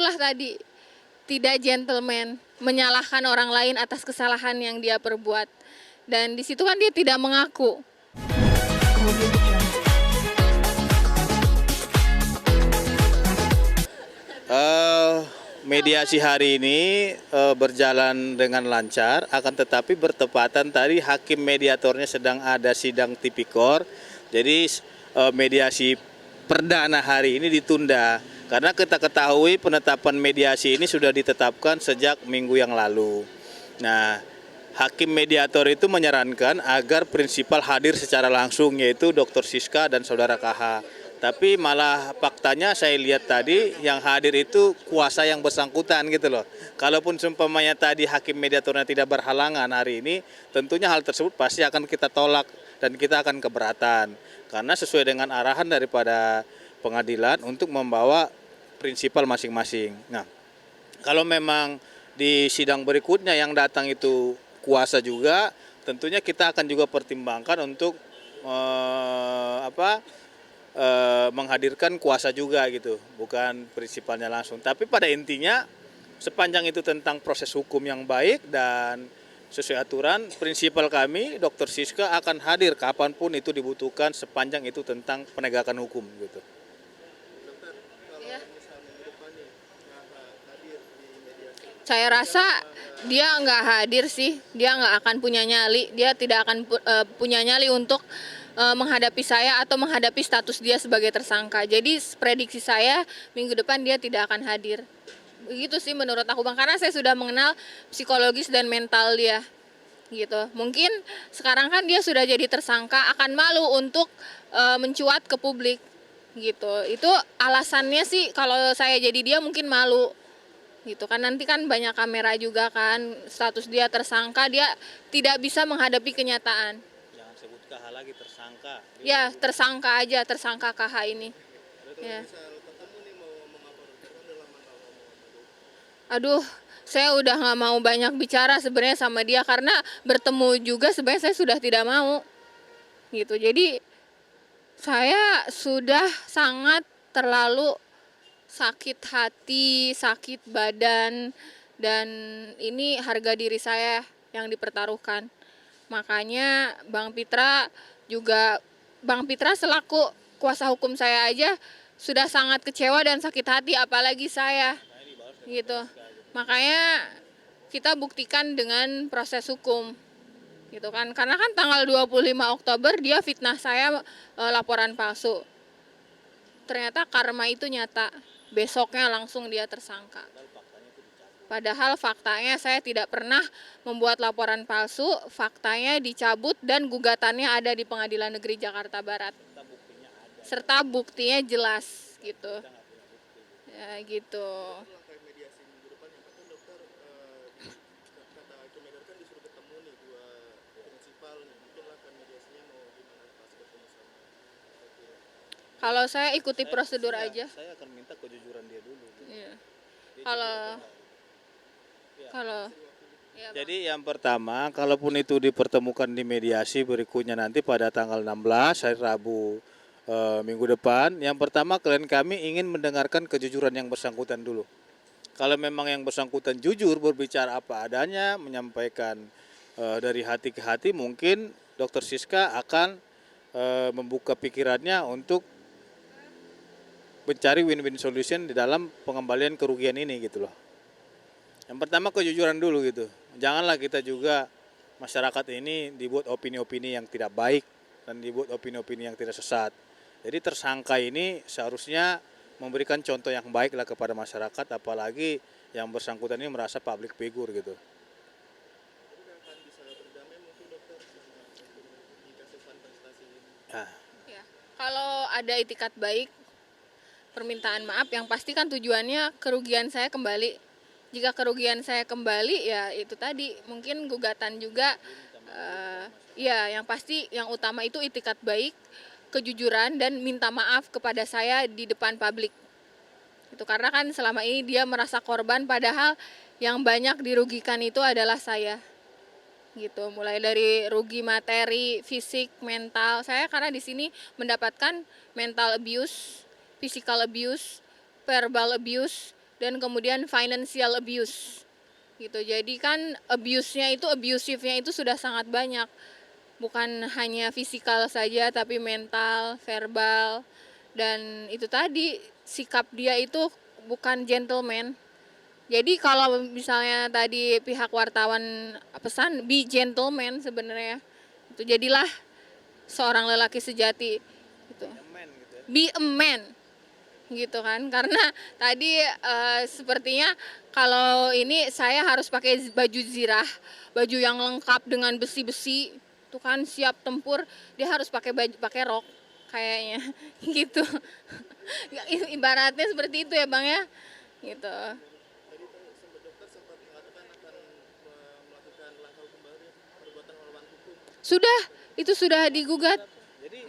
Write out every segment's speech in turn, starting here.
itulah tadi, tidak gentleman, menyalahkan orang lain atas kesalahan yang dia perbuat. Dan di situ kan dia tidak mengaku. Mediasi hari ini berjalan dengan lancar, akan tetapi bertepatan tadi hakim mediatornya sedang ada sidang tipikor, jadi mediasi perdana hari ini ditunda. Karena kita ketahui penetapan mediasi ini sudah ditetapkan sejak minggu yang lalu. Nah, hakim mediator itu menyarankan agar prinsipal hadir secara langsung, yaitu Dr. Siska dan Saudara KH. Tapi malah faktanya saya lihat tadi yang hadir itu kuasa yang bersangkutan gitu loh. Kalaupun seumpamanya tadi hakim mediatornya tidak berhalangan hari ini, tentunya hal tersebut pasti akan kita tolak dan kita akan keberatan. Karena sesuai dengan arahan daripada pengadilan untuk membawa prinsipal masing-masing. Nah, kalau memang di sidang berikutnya yang datang itu kuasa juga, tentunya kita akan juga pertimbangkan untuk menghadirkan kuasa juga gitu, bukan prinsipalnya langsung. Tapi pada intinya sepanjang itu tentang proses hukum yang baik dan sesuai aturan, prinsipal kami Dr. Siska akan hadir kapanpun itu dibutuhkan sepanjang itu tentang penegakan hukum gitu. Saya rasa dia nggak hadir sih, dia nggak akan punya nyali, dia tidak akan punya nyali untuk menghadapi saya atau menghadapi status dia sebagai tersangka. Jadi prediksi saya minggu depan dia tidak akan hadir. Begitu sih menurut aku Bang, karena saya sudah mengenal psikologis dan mental dia. Gitu. Mungkin sekarang kan dia sudah jadi tersangka, akan malu untuk mencuat ke publik. Gitu. Itu alasannya sih kalau saya jadi dia mungkin malu. Gitu kan, nanti kan banyak kamera juga kan, status dia tersangka, dia tidak bisa menghadapi kenyataan. Jangan sebut KH lagi, tersangka. Ya, tersangka aja, tersangka KH ini. Ya. Aduh, saya udah nggak mau banyak bicara sebenarnya sama dia karena bertemu juga sebenarnya saya sudah tidak mau. Gitu. Jadi saya sudah sangat terlalu sakit hati, sakit badan, dan ini harga diri saya yang dipertaruhkan. Makanya Bang Pitra selaku kuasa hukum saya aja sudah sangat kecewa dan sakit hati, apalagi saya. Gitu. Makanya kita buktikan dengan proses hukum. Gitu kan. Karena kan tanggal 25 Oktober dia fitnah saya laporan palsu. Ternyata karma itu nyata. Besoknya langsung dia tersangka. Padahal faktanya saya tidak pernah membuat laporan palsu, faktanya dicabut dan gugatannya ada di Pengadilan Negeri Jakarta Barat. Serta buktinya jelas gitu. Ya gitu. Kalau saya ikuti prosedur aja. Saya akan minta kejujuran dia dulu. Iya. Jadi yang pertama, kalaupun itu dipertemukan di mediasi berikutnya nanti pada tanggal 16 hari Rabu minggu depan, yang pertama klien kami ingin mendengarkan kejujuran yang bersangkutan dulu. Kalau memang yang bersangkutan jujur berbicara apa adanya, menyampaikan dari hati ke hati, mungkin Dr. Siska akan membuka pikirannya untuk mencari win-win solution di dalam pengembalian kerugian ini gitu loh. Yang pertama kejujuran dulu gitu. Janganlah kita juga masyarakat ini dibuat opini-opini yang tidak baik dan dibuat opini-opini yang tidak sesat. Jadi tersangka ini seharusnya memberikan contoh yang baik lah kepada masyarakat, apalagi yang bersangkutan ini merasa public figure gitu. Ya, kalau ada itikat baik, permintaan maaf yang pasti kan tujuannya kerugian saya kembali. Jika kerugian saya kembali ya itu tadi mungkin gugatan juga. Ya yang pasti yang utama itu itikat baik, kejujuran dan minta maaf kepada saya di depan publik. Itu karena kan selama ini dia merasa korban padahal yang banyak dirugikan itu adalah saya. Gitu, mulai dari rugi materi, fisik, mental. Saya karena di sini mendapatkan mental abuse, physical abuse, verbal abuse, dan kemudian financial abuse gitu. Jadi kan abuse-nya itu, abusive-nya itu sudah sangat banyak, bukan hanya fisikal saja tapi mental, verbal, dan itu tadi sikap dia itu bukan gentleman. Jadi kalau misalnya tadi pihak wartawan pesan be gentleman, sebenarnya itu jadilah seorang lelaki sejati gitu. Be a man gitu kan, karena tadi sepertinya kalau ini saya harus pakai baju zirah, baju yang lengkap dengan besi-besi itu kan, siap tempur, dia harus pakai baju, pakai rok kayaknya gitu. Ibaratnya seperti itu ya Bang ya gitu. Sudah, itu sudah digugat. Jadi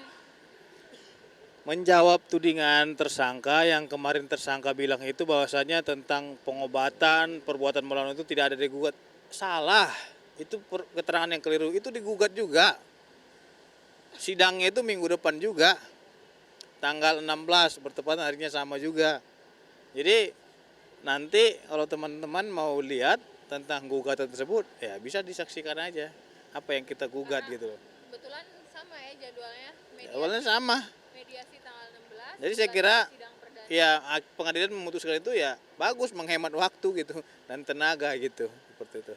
menjawab tudingan tersangka yang kemarin tersangka bilang itu bahwasanya tentang pengobatan perbuatan melawan itu tidak ada digugat, salah. Itu keterangan yang keliru, itu digugat juga. Sidangnya itu minggu depan juga, tanggal 16, bertepatan harinya sama juga. Jadi nanti kalau teman-teman mau lihat tentang gugatan tersebut, ya bisa disaksikan aja apa yang kita gugat gitu loh. Kebetulan sama ya jadwalnya, Awalnya sama. mediasi tanggal 16. Jadi saya kira sidang perdana. ya pengadilan memutuskan itu ya bagus, menghemat waktu gitu dan tenaga gitu, seperti itu.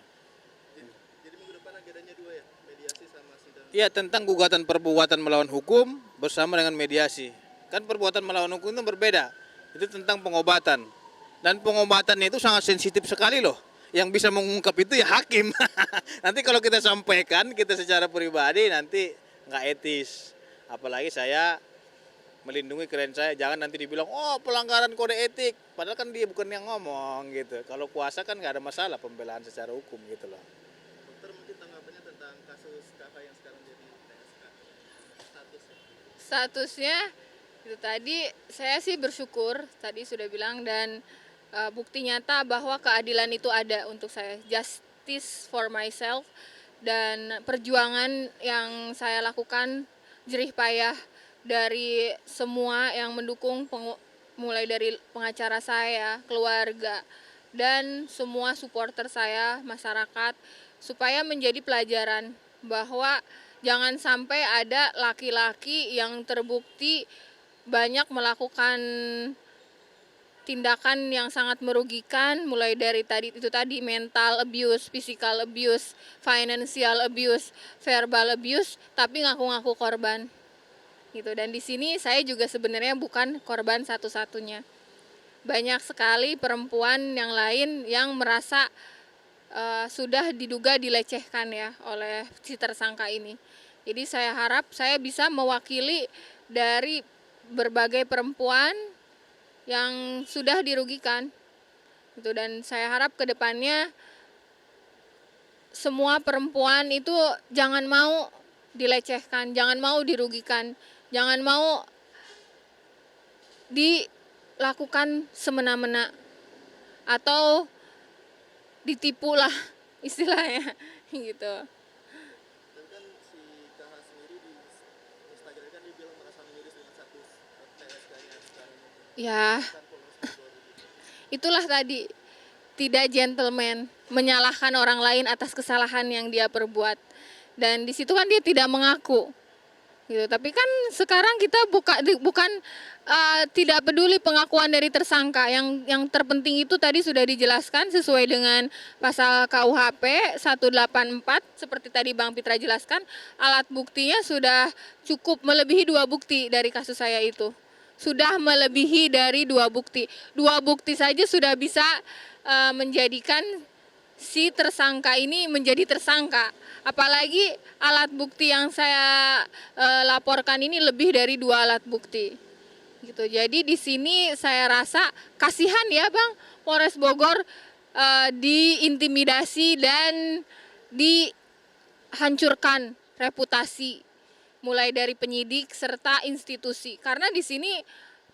Jadi minggu depan agendanya dua ya, mediasi sama sidang. Ya, tentang gugatan perbuatan melawan hukum bersama dengan mediasi. Kan perbuatan melawan hukum itu berbeda. Itu tentang pengobatan. Dan pengobatannya itu sangat sensitif sekali loh. Yang bisa mengungkap itu ya hakim. Nanti kalau kita sampaikan, kita secara pribadi nanti nggak etis. Apalagi saya melindungi klien saya, jangan nanti dibilang, oh pelanggaran kode etik. Padahal kan dia bukan yang ngomong gitu. Kalau kuasa kan nggak ada masalah pembelaan secara hukum gitu loh. Dokter mungkin tanggapannya tentang kasus kakak yang sekarang jadi PSK, statusnya. Statusnya itu tadi, saya sih bersyukur tadi sudah bilang, dan bukti nyata bahwa keadilan itu ada untuk saya, justice for myself, dan perjuangan yang saya lakukan jerih payah dari semua yang mendukung, mulai dari pengacara saya, keluarga, dan semua supporter saya, masyarakat, supaya menjadi pelajaran bahwa jangan sampai ada laki-laki yang terbukti banyak melakukan tindakan yang sangat merugikan, mulai dari tadi mental abuse, physical abuse, financial abuse, verbal abuse, tapi ngaku-ngaku korban gitu. Dan di sini saya juga sebenarnya bukan korban satu-satunya, banyak sekali perempuan yang lain yang merasa sudah diduga dilecehkan ya oleh si tersangka ini. Jadi saya harap saya bisa mewakili dari berbagai perempuan yang sudah dirugikan gitu, dan saya harap ke depannya semua perempuan itu jangan mau dilecehkan, jangan mau dirugikan, jangan mau dilakukan semena-mena atau ditipu lah istilahnya gitu. Dan kan si KH sendiri di Instagram kan dia bilang merasa miris dengan status PSK-nya sekarang ini. Ya, Kan followers baru gitu. itulah tadi, tidak gentleman, menyalahkan orang lain atas kesalahan yang dia perbuat. Dan di situ kan dia tidak mengaku. Gitu. Tapi kan sekarang kita bukan tidak peduli pengakuan dari tersangka. Yang terpenting itu tadi sudah dijelaskan sesuai dengan pasal KUHP 184, seperti tadi Bang Pitra jelaskan, alat buktinya sudah cukup melebihi 2 bukti dari kasus saya itu. Sudah melebihi dari 2 bukti. 2 bukti saja sudah bisa menjadikan si tersangka ini menjadi tersangka. Apalagi alat bukti yang saya laporkan ini lebih dari 2 alat bukti. Gitu. Jadi di sini saya rasa kasihan ya Bang, Polres Bogor diintimidasi dan dihancurkan reputasi mulai dari penyidik serta institusi, karena di sini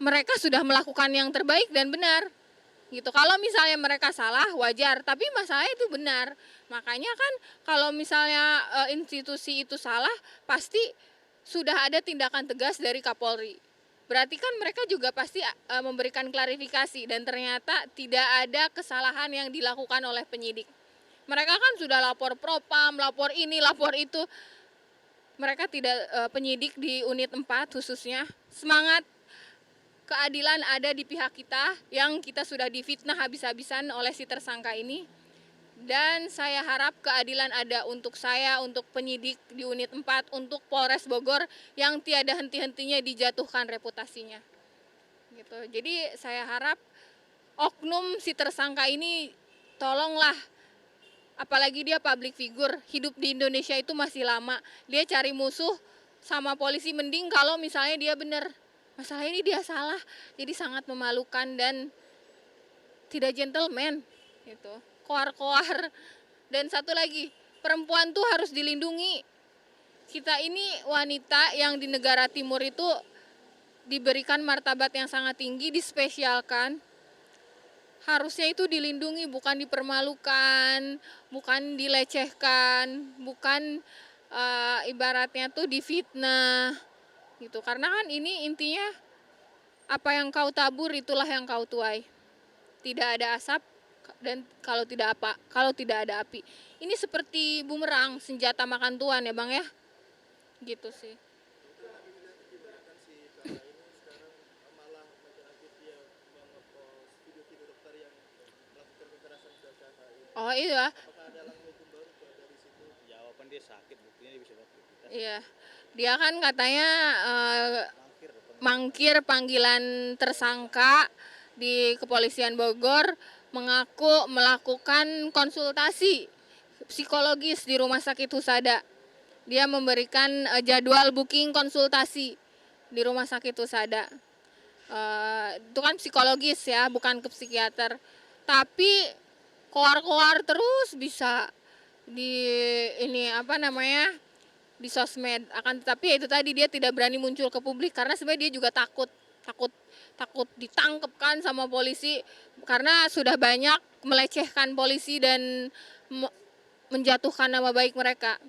mereka sudah melakukan yang terbaik dan benar gitu. Kalau misalnya mereka salah wajar, tapi masalahnya itu benar. Makanya kan kalau misalnya institusi itu salah, pasti sudah ada tindakan tegas dari Kapolri berarti kan mereka juga pasti memberikan klarifikasi dan ternyata tidak ada kesalahan yang dilakukan oleh penyidik. Mereka kan sudah lapor propam, lapor ini, lapor itu. Mereka tidak, penyidik di unit 4 khususnya, semangat keadilan ada di pihak kita yang kita sudah difitnah habis-habisan oleh si tersangka ini. Dan saya harap keadilan ada untuk saya, untuk penyidik di unit 4, untuk Polres Bogor yang tiada henti-hentinya dijatuhkan reputasinya. Gitu. Jadi saya harap oknum si tersangka ini tolonglah, apalagi dia public figure, hidup di Indonesia itu masih lama. Dia cari musuh sama polisi, mending kalau misalnya dia benar. Masalah ini dia salah, jadi sangat memalukan dan tidak gentleman gitu. Koar-koar. Dan satu lagi, perempuan tuh harus dilindungi. Kita ini wanita yang di negara timur itu diberikan martabat yang sangat tinggi, dispesialkan. Harusnya itu dilindungi, bukan dipermalukan, bukan dilecehkan, bukan ibaratnya tuh difitnah gitu. Karena kan ini intinya apa yang kau tabur itulah yang kau tuai. Tidak ada asap dan kalau tidak ada api. Ini seperti bumerang, senjata makan tuan ya Bang ya. Gitu sih. Kan si kakak ini sekarang malah makin dia nge-post video-video dokter yang melakukan kekerasan ke kakak ini. Oh iya. Apakah ada langkah hukum baru dari situ? Jawaban dia sakit, buktinya dia bisa bantu kita. Iya. Dia kan katanya Mangkir, mangkir panggilan tersangka di Kepolisian Bogor, mengaku melakukan konsultasi psikologis di Rumah Sakit Husada. Dia memberikan jadwal booking konsultasi di Rumah Sakit Husada. Itu kan psikologis ya, bukan ke psikiater. Tapi koar-koar terus bisa di ini apa namanya, di sosmed. Akan tetapi ya itu tadi, dia tidak berani muncul ke publik karena sebenarnya dia juga takut ditangkap kan sama polisi karena sudah banyak melecehkan polisi dan menjatuhkan nama baik mereka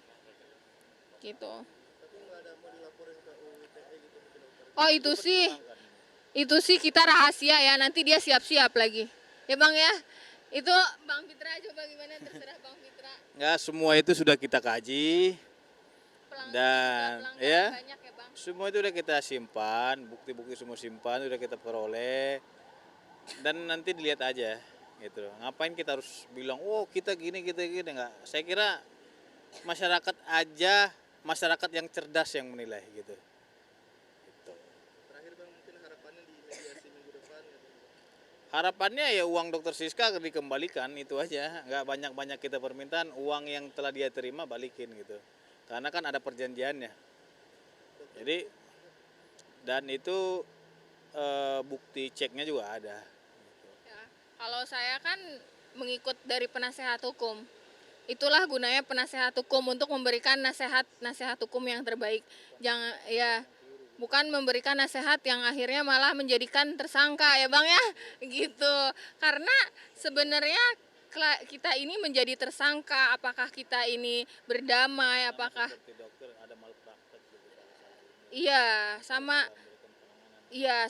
gitu. Tapi nggak ada mau dilaporin ke UITE gitu mungkin dokter. Oh itu sih kita rahasia ya, nanti dia siap-siap lagi ya Bang ya. Itu Bang Fitra coba gimana, terserah Bang Fitra. Nggak, semua itu sudah kita kaji dan ya Banyak ya Bang. semua itu udah kita simpan, bukti-bukti semua simpan, udah kita peroleh dan nanti dilihat aja gitu. Ngapain kita harus bilang, oh kita gini, nggak. Saya kira masyarakat yang cerdas yang menilai gitu. Gitu. Terakhir Bang, mungkin harapannya di mediasi minggu depan gitu. Harapannya ya uang Dokter Siska dikembalikan, itu aja. Nggak banyak-banyak kita permintaan, uang yang telah dia terima balikin gitu. Karena kan ada perjanjiannya. Jadi dan itu bukti ceknya juga ada. Ya, kalau saya kan mengikut dari penasehat hukum. Itulah gunanya penasehat hukum, untuk memberikan nasihat hukum yang terbaik. Jangan ya, bukan memberikan nasihat yang akhirnya malah menjadikan tersangka ya Bang ya. Gitu. Karena sebenarnya kita ini menjadi tersangka, apakah kita ini berdamai, apakah Seperti dokter ada malpraktek gitu. Iya,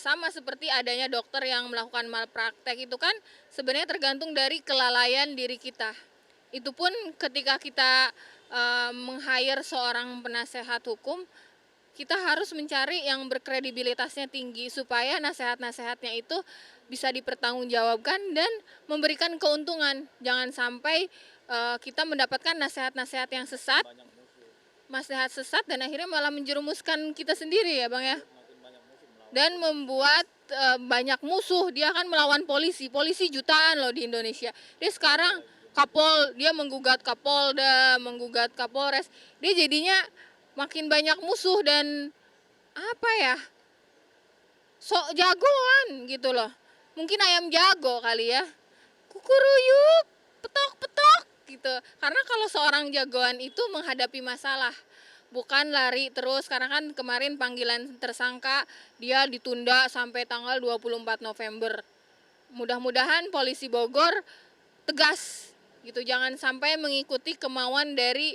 sama seperti adanya dokter yang melakukan malpraktek itu kan sebenarnya tergantung dari kelalaian diri kita. Itu pun ketika kita meng-hire seorang penasehat hukum, kita harus mencari yang berkredibilitasnya tinggi supaya nasihat-nasihatnya itu bisa dipertanggungjawabkan dan memberikan keuntungan. Jangan sampai kita mendapatkan nasihat-nasihat yang sesat, nasihat sesat dan akhirnya malah menjerumuskan kita sendiri ya Bang ya. Dan membuat banyak musuh. Dia akan melawan polisi jutaan loh di Indonesia. Dia sekarang dia menggugat Kapolda, menggugat Kapolres. Dia jadinya makin banyak musuh dan apa ya, sok jagoan gitu loh. Mungkin ayam jago kali ya, kukuruyuk, petok-petok gitu. Karena kalau seorang jagoan itu menghadapi masalah, bukan lari terus. Karena kan kemarin panggilan tersangka dia ditunda sampai tanggal 24 November. Mudah-mudahan polisi Bogor tegas gitu, jangan sampai mengikuti kemauan dari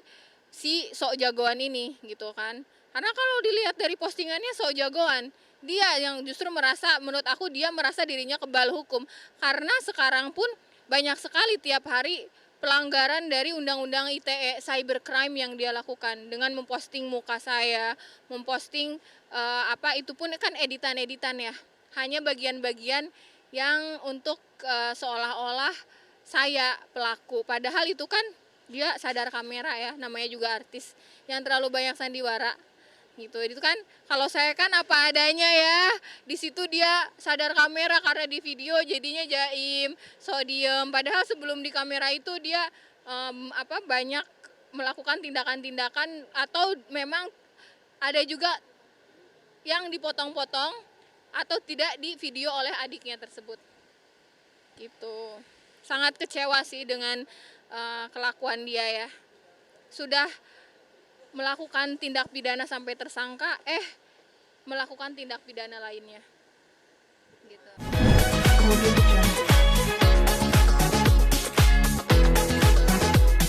si sok jagoan ini gitu kan. Karena kalau dilihat dari postingannya sok jagoan, dia yang justru menurut aku dia merasa dirinya kebal hukum, karena sekarang pun banyak sekali tiap hari pelanggaran dari undang-undang ITE cybercrime yang dia lakukan dengan memposting muka saya, memposting itu pun kan editan-editan ya, hanya bagian-bagian yang untuk seolah-olah saya pelaku, padahal itu kan dia sadar kamera ya, namanya juga artis yang terlalu banyak sandiwara gitu. Itu kan kalau saya kan apa adanya ya, di situ dia sadar kamera karena di video jadinya jaim, so diem, padahal sebelum di kamera itu dia banyak melakukan tindakan-tindakan, atau memang ada juga yang dipotong-potong atau tidak di video oleh adiknya tersebut gitu. Sangat kecewa sih dengan kelakuan dia ya, sudah melakukan tindak pidana sampai tersangka, melakukan tindak pidana lainnya.